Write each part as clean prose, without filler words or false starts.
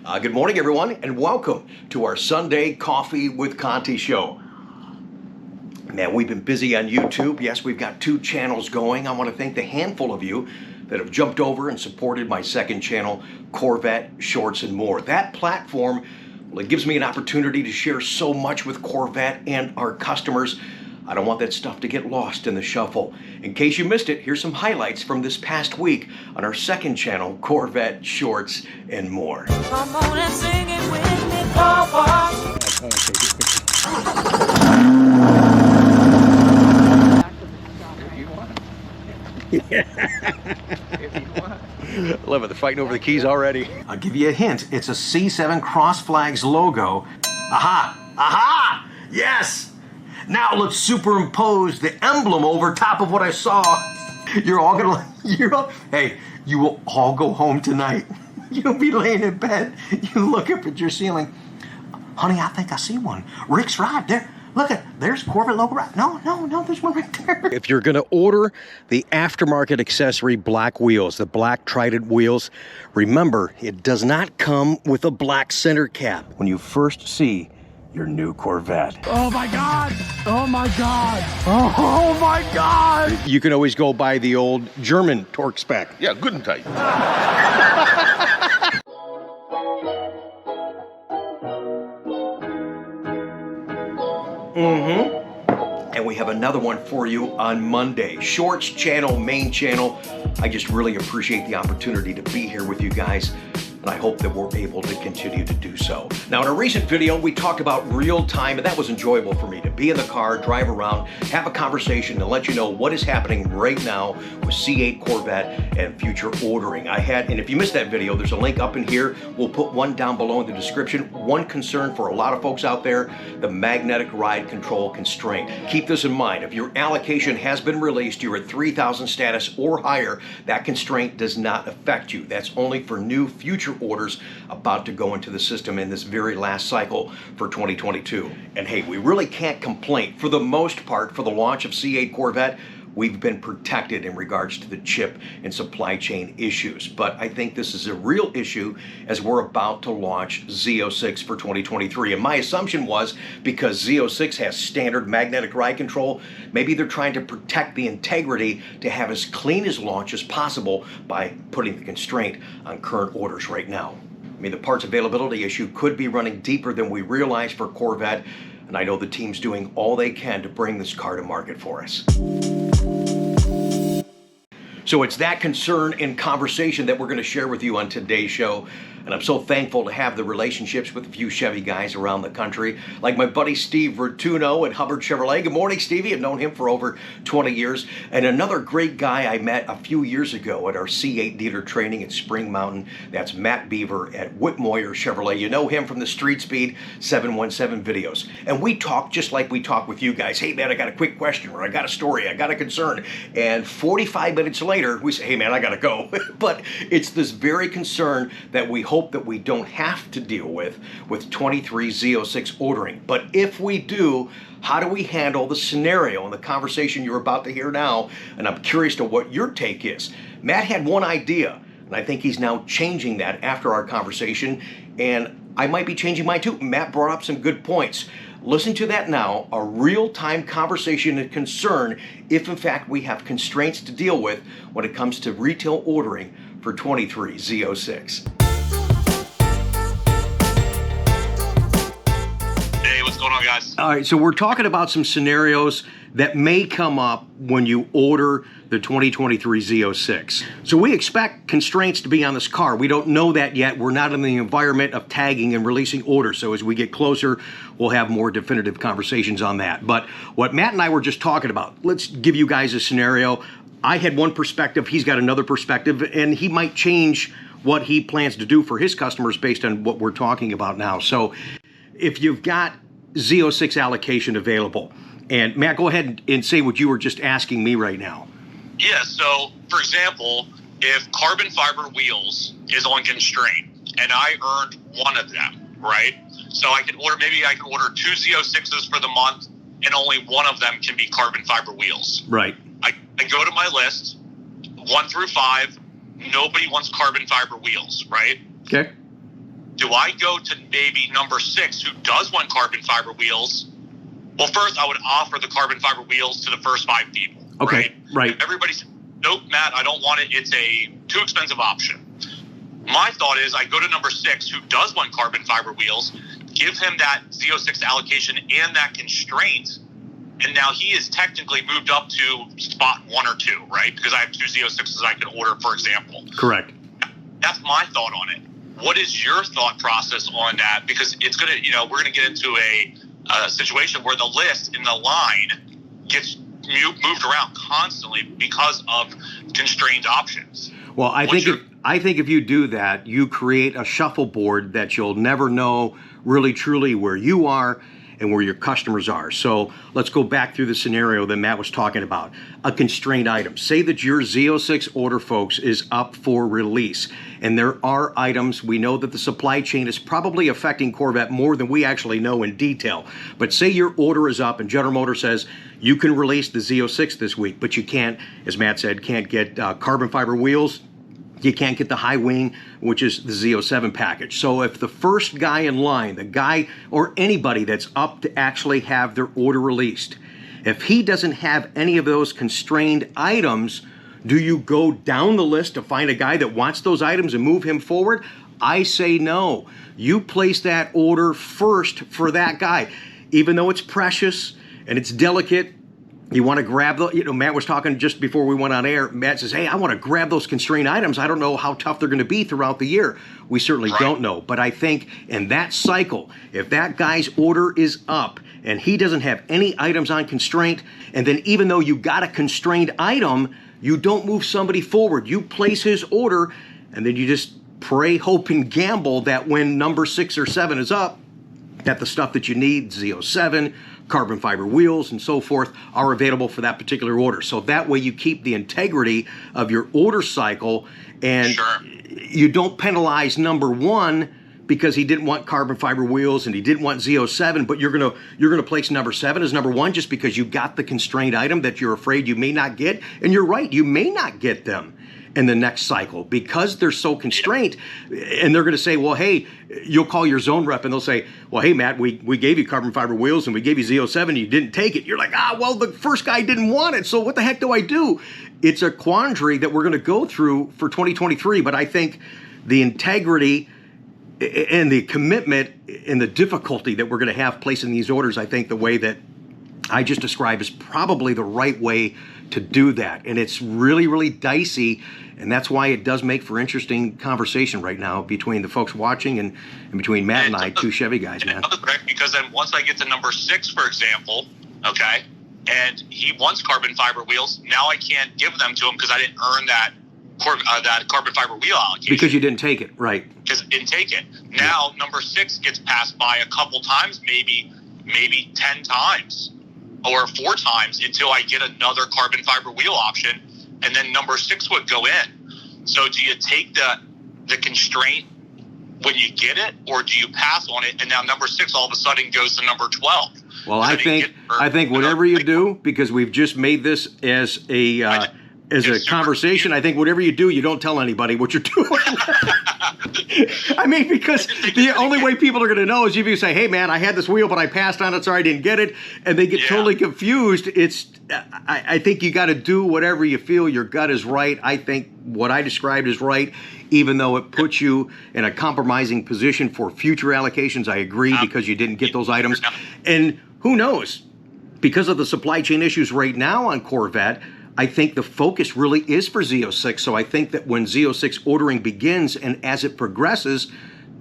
Good morning, everyone, and welcome to our Sunday Coffee with Conti show. Man, we've been busy on YouTube. Yes, we've got 2 channels going. I want to thank the handful of you that have jumped over and supported my second channel, Corvette, Shorts, and More. That platform, well, it gives me an opportunity to share so much with Corvette and our customers. I don't want that stuff to get lost in the shuffle. In case you missed it, here's some highlights from this past week on our second channel, Corvette, Shorts, and More. Come on and sing it with me, Papa. I love it, they're fighting over the keys already. I'll give you a hint, it's a C7 Cross Flags logo. Aha! Aha! Yes! Now let's superimpose the emblem over top of what I saw. You're all gonna, hey, you will all go home tonight. You'll be laying in bed, you look up at your ceiling. Honey, I think I see one. Rick's right there. Look there's Corvette logo right. No, there's one right there. If you're gonna order the aftermarket accessory black wheels, the black Trident wheels, remember, it does not come with a black center cap. When you first see your new Corvette. Oh my God! Oh my God! Oh my God! You can always go by the old German torque spec. Yeah, good and tight. And we have another one for you on Monday. Shorts channel, main channel. I just really appreciate the opportunity to be here with you guys, and I hope that we're able to continue to do so. Now, in a recent video, we talked about real time, and that was enjoyable for me to be in the car, drive around, have a conversation, and let you know what is happening right now with C8 Corvette and future ordering. And if you missed that video, there's a link up in here. We'll put one down below in the description. One concern for a lot of folks out there, the magnetic ride control constraint. Keep this in mind. If your allocation has been released, you're at 3,000 status or higher, that constraint does not affect you. That's only for new future orders about to go into the system in this very last cycle for 2022. And hey, we really can't complain. For the most part, for the launch of C8 Corvette, we've been protected in regards to the chip and supply chain issues. But I think this is a real issue as we're about to launch Z06 for 2023. And my assumption was because Z06 has standard magnetic ride control, maybe they're trying to protect the integrity to have as clean as launch as possible by putting the constraint on current orders right now. I mean, the parts availability issue could be running deeper than we realize for Corvette, and I know the team's doing all they can to bring this car to market for us. So it's that concern and conversation that we're going to share with you on today's show. And I'm so thankful to have the relationships with a few Chevy guys around the country, like my buddy Steve Vertuno at Whitmoyer Chevrolet. Good morning, Stevie. I've known him for over 20 years. And another great guy I met a few years ago at our C8 dealer training at Spring Mountain. That's Matt Beaver at Whitmoyer Chevrolet. You know him from the Street Speed 717 videos. And we talk just like we talk with you guys. Hey, man, I got a quick question, or I got a story, I got a concern. And 45 minutes later, we say, hey, man, I got to go. But it's this very concern that we hope that we don't have to deal with 23 Z06 ordering. But if we do, how do we handle the scenario and the conversation you're about to hear now? And I'm curious to what your take is. Matt had one idea, and I think he's now changing that after our conversation, and I might be changing mine too. Matt brought up some good points. Listen to that now, a real-time conversation and concern if in fact we have constraints to deal with when it comes to retail ordering for 23 Z06. What's going on, guys? All right, so we're talking about some scenarios that may come up when you order the 2023 Z06. So we expect constraints to be on this car. We don't know that yet. We're not in the environment of tagging and releasing orders. So as we get closer, we'll have more definitive conversations on that. But what Matt and I were just talking about, let's give you guys a scenario. I had one perspective, he's got another perspective, and he might change what he plans to do for his customers based on what we're talking about now. So if you've got Z06 allocation available. And Matt, go ahead and say what you were just asking me right now. Yeah, so for example, if carbon fiber wheels is on constraint and I earned one of them, right? So I can order, maybe I can order 2 Z06s for the month and only one of them can be carbon fiber wheels. Right. I go to my list, 1 through 5, nobody wants carbon fiber wheels, right? Okay. Do I go to maybe number 6, who does want carbon fiber wheels? Well, first, I would offer the carbon fiber wheels to the first 5 people. Okay, right. If everybody says, nope, Matt, I don't want it. It's a too expensive option. My thought is I go to number 6, who does want carbon fiber wheels, give him that Z06 allocation and that constraint, and now he is technically moved up to spot 1 or 2, right? Because I have 2 Z06s I can order, for example. Correct. That's my thought on it. What is your thought process on that? Because it's going to, we're going to get into a situation where the list in the line gets moved around constantly because of constrained options. Well, I think if you do that, you create a shuffleboard that you'll never know really truly where you are and where your customers are. So let's go back through the scenario that Matt was talking about. A constrained item. Say that your Z06 order, folks, is up for release. And there are items, we know that the supply chain is probably affecting Corvette more than we actually know in detail. But say your order is up and General Motors says you can release the Z06 this week, but you can't, as Matt said, can't get carbon fiber wheels. You can't get the high wing, which is the Z07 package. So if the first guy in line, the guy or anybody that's up to actually have their order released, if he doesn't have any of those constrained items, do you go down the list to find a guy that wants those items and move him forward? I say no. You place that order first for that guy. Even though it's precious and it's delicate, you want to grab Matt was talking just before we went on air. Matt says, hey, I want to grab those constrained items. I don't know how tough they're going to be throughout the year. We certainly don't know. But I think in that cycle, if that guy's order is up and he doesn't have any items on constraint, and then even though you got a constrained item, you don't move somebody forward. You place his order, and then you just pray, hope, and gamble that when number 6 or 7 is up, that the stuff that you need, Z07, carbon fiber wheels, and so forth, are available for that particular order. So that way you keep the integrity of your order cycle, and you don't penalize number 1 because he didn't want carbon fiber wheels and he didn't want Z07, but you're gonna place number 7 as number 1 just because you got the constrained item that you're afraid you may not get. And you're right, you may not get them in the next cycle because they're so constrained. And they're going to say, well, hey, you'll call your zone rep and they'll say, well, hey, Matt, we gave you carbon fiber wheels and we gave you Z07 and you didn't take it. You're like, well, the first guy didn't want it, so what the heck do I do? It's a quandary that we're going to go through for 2023, but I think the integrity and the commitment and the difficulty that we're going to have placing these orders, I think the way that I just described is probably the right way to do that. And it's really, really dicey, and that's why it does make for interesting conversation right now between the folks watching and between Matt and I, 2 Chevy guys, man. Because then once I get to number 6, for example, okay, and he wants carbon fiber wheels, now I can't give them to him because I didn't earn that carbon fiber wheel allocation. Because you didn't take it, right. Because I didn't take it. Now number 6 gets passed by a couple times, maybe 10 times. Or 4 times until I get another carbon fiber wheel option, and then number 6 would go in. So do you take the constraint when you get it, or do you pass on it, and now number 6 all of a sudden goes to number 12? Well, I think whatever you do, because we've just made this as a conversation, I think whatever you do, you don't tell anybody what you're doing. I mean, because the only way people are going to know is if you say, hey, man, I had this wheel, but I passed on it, so I didn't get it, and they get totally confused. I think you got to do whatever you feel your gut is right. I think what I described is right, even though it puts you in a compromising position for future allocations. I agree, because you didn't get those items. And who knows? Because of the supply chain issues right now on Corvette, I think the focus really is for Z06. So I think that when Z06 ordering begins and as it progresses,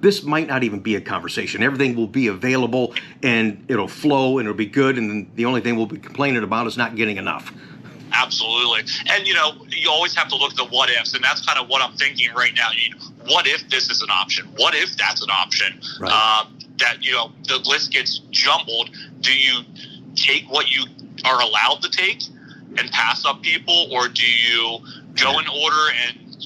this might not even be a conversation. Everything will be available and it'll flow and it'll be good. And the only thing we'll be complaining about is not getting enough. Absolutely. And, you always have to look at the what ifs. And that's kind of what I'm thinking right now. What if this is an option? What if that's an option? Right. The list gets jumbled. Do you take what you are allowed to take and pass up people, or do you go in order and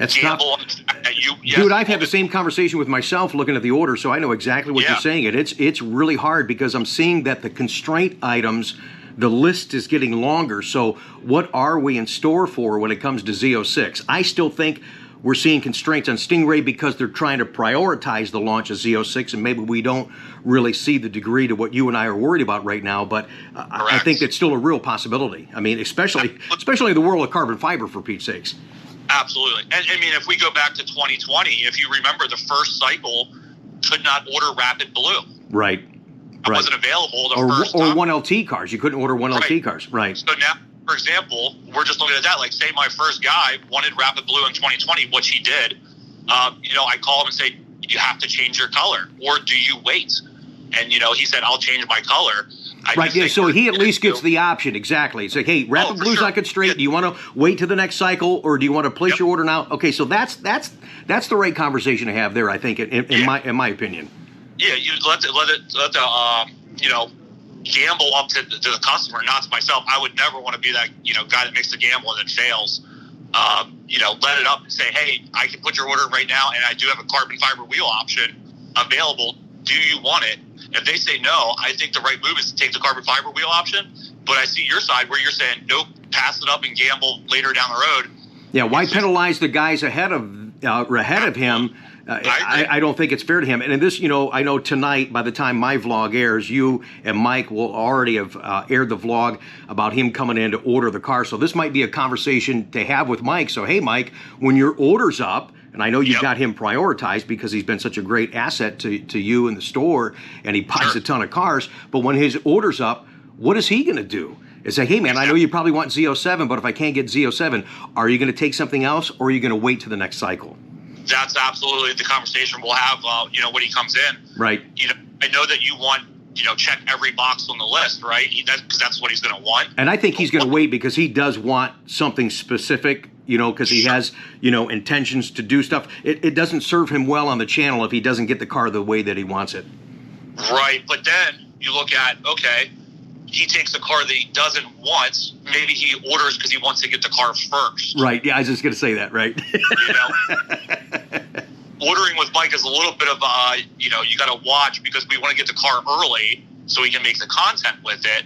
gamble on the fact that Dude, I've had the same conversation with myself looking at the order, so I know exactly what you're saying. It's really hard because I'm seeing that the constraint items, the list is getting longer. So what are we in store for when it comes to Z06? I still think we're seeing constraints on Stingray because they're trying to prioritize the launch of Z06, and maybe we don't really see the degree to what you and I are worried about right now, but I think it's still a real possibility. I mean, especially in the world of carbon fiber, for Pete's sakes. Absolutely. And I mean, if we go back to 2020, if you remember, the first cycle could not order Rapid Blue. Right. It wasn't available first or time. 1LT cars. You couldn't order 1LT cars. Right. So now, for example, we're just looking at that. Like, say my first guy wanted Rapid Blue in 2020, which he did. I call him and say, you have to change your color, or do you wait? And, he said, I'll change my color. So he at least gets the option. Exactly. It's like, hey, Rapid Blue's not constrained. Do you want to wait to the next cycle, or do you want to place your order now? Okay, so that's the right conversation to have there, I think, in my opinion. Yeah, you let the gamble up to the customer, not to myself. I would never want to be that guy that makes the gamble and then fails. Let it up and say, hey, I can put your order right now, and I do have a carbon fiber wheel option available. Do you want it? If they say no, I think the right move is to take the carbon fiber wheel option. But I see your side where you're saying, nope, pass it up and gamble later down the road. Yeah, why penalize the guys ahead of him? I don't think it's fair to him. And in this, I know tonight, by the time my vlog airs, you and Mike will already have aired the vlog about him coming in to order the car. So this might be a conversation to have with Mike. So, hey, Mike, when your order's up, and I know you've got him prioritized because he's been such a great asset to you in the store, and he buys a ton of cars. But when his order's up, what is he going to do? It's like, hey, man, I know you probably want Z07, but if I can't get Z07, are you going to take something else, or are you going to wait to the next cycle? That's absolutely the conversation we'll have, when he comes in. Right. I know that you want, check every box on the list, right? Because that's what he's going to want. And I think he's going to wait because he does want something specific, because he has, intentions to do stuff. It doesn't serve him well on the channel if he doesn't get the car the way that he wants it. Right. But then you look at, okay, he takes a car that he doesn't want. Maybe he orders because he wants to get the car first. Right. Yeah, I was just going to say that, right? Ordering with Mike is a little bit of, you got to watch because we want to get the car early so we can make the content with it.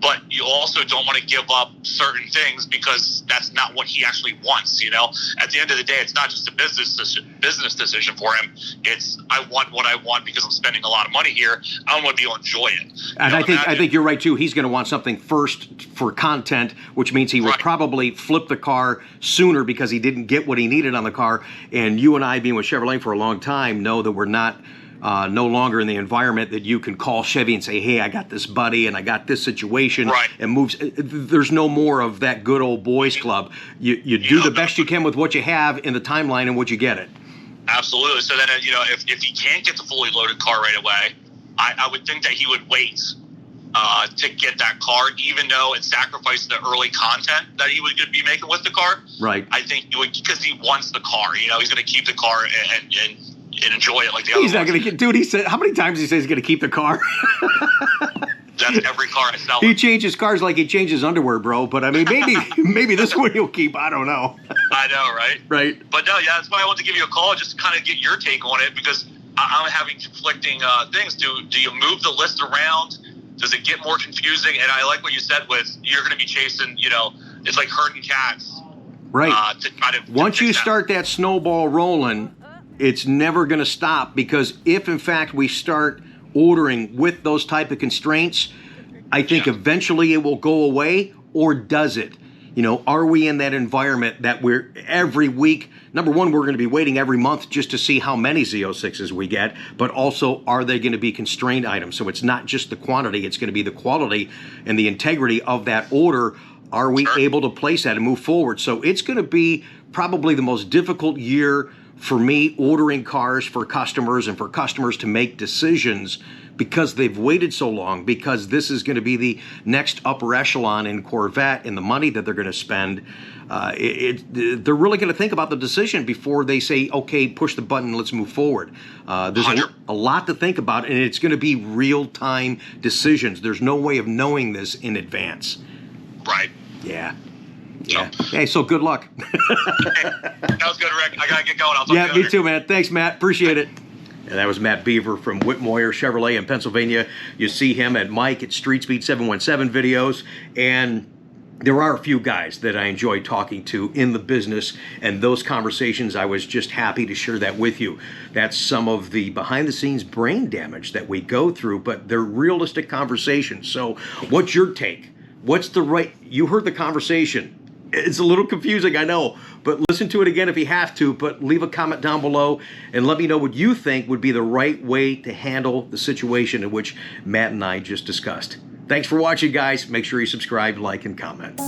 But you also don't want to give up certain things because that's not what he actually wants. At the end of the day, it's not just a business decision for him. It's I want what I want because I'm spending a lot of money here. I want to be able to enjoy it. And I think you're right too. He's going to want something first for content, which means he will probably flip the car sooner because he didn't get what he needed on the car. And you and I, being with Chevrolet for a long time, know that we're not. No longer in the environment that you can call Chevy and say, hey, I got this buddy and I got this situation and moves. There's no more of that good old boys club. You do the best you can with what you have in the timeline and what you get it. Absolutely. So then, if he can't get the fully loaded car right away, I would think that he would wait to get that car, even though it sacrificed the early content that he would be making with the car. Right. I think he would, because he wants the car. He's going to keep the car and enjoy it like the other ones. He's not going to get... Dude, he said... How many times did he say he's going to keep the car? That's every car I sell. He changes cars like he changes underwear, bro. But, I mean, maybe this one he'll keep. I don't know. I know, right? Right. But, no, yeah, that's why I wanted to give you a call, just to kind of get your take on it, because I'm having conflicting things. Do you move the list around? Does it get more confusing? And I like what you said with you're going to be chasing, it's like herding cats. Right. Once you start that snowball rolling... It's never going to stop, because if, in fact, we start ordering with those type of constraints, I think eventually it will go away, or does it? Are we in that environment that we're every week, number one, we're going to be waiting every month just to see how many Z06s we get, but also are they going to be constrained items? So it's not just the quantity, it's going to be the quality and the integrity of that order. Are we able to place that and move forward? So it's going to be probably the most difficult year for me ordering cars for customers and for customers to make decisions because they've waited so long, because this is going to be the next upper echelon in Corvette and the money that they're going to spend. They're really going to think about the decision before they say, okay, push the button, let's move forward. There's a lot to think about, and it's going to be real-time decisions. There's no way of knowing this in advance. Right. Yeah. Yeah. Hey, so good luck. That was good, Rick. I got to get going. I'll talk to you later. Me too, man. Thanks, Matt. Appreciate it. And that was Matt Beaver from Whitmoyer Chevrolet in Pennsylvania. You see him at Mike at Street Speed 717 videos. And there are a few guys that I enjoy talking to in the business, and those conversations, I was just happy to share that with you. That's some of the behind-the-scenes brain damage that we go through, but they're realistic conversations. So what's your take? What's the right... You heard the conversation. It's a little confusing, I know, but listen to it again if you have to, but leave a comment down below and let me know what you think would be the right way to handle the situation in which Matt and I just discussed. Thanks for watching, guys. Make sure you subscribe, like, and comment.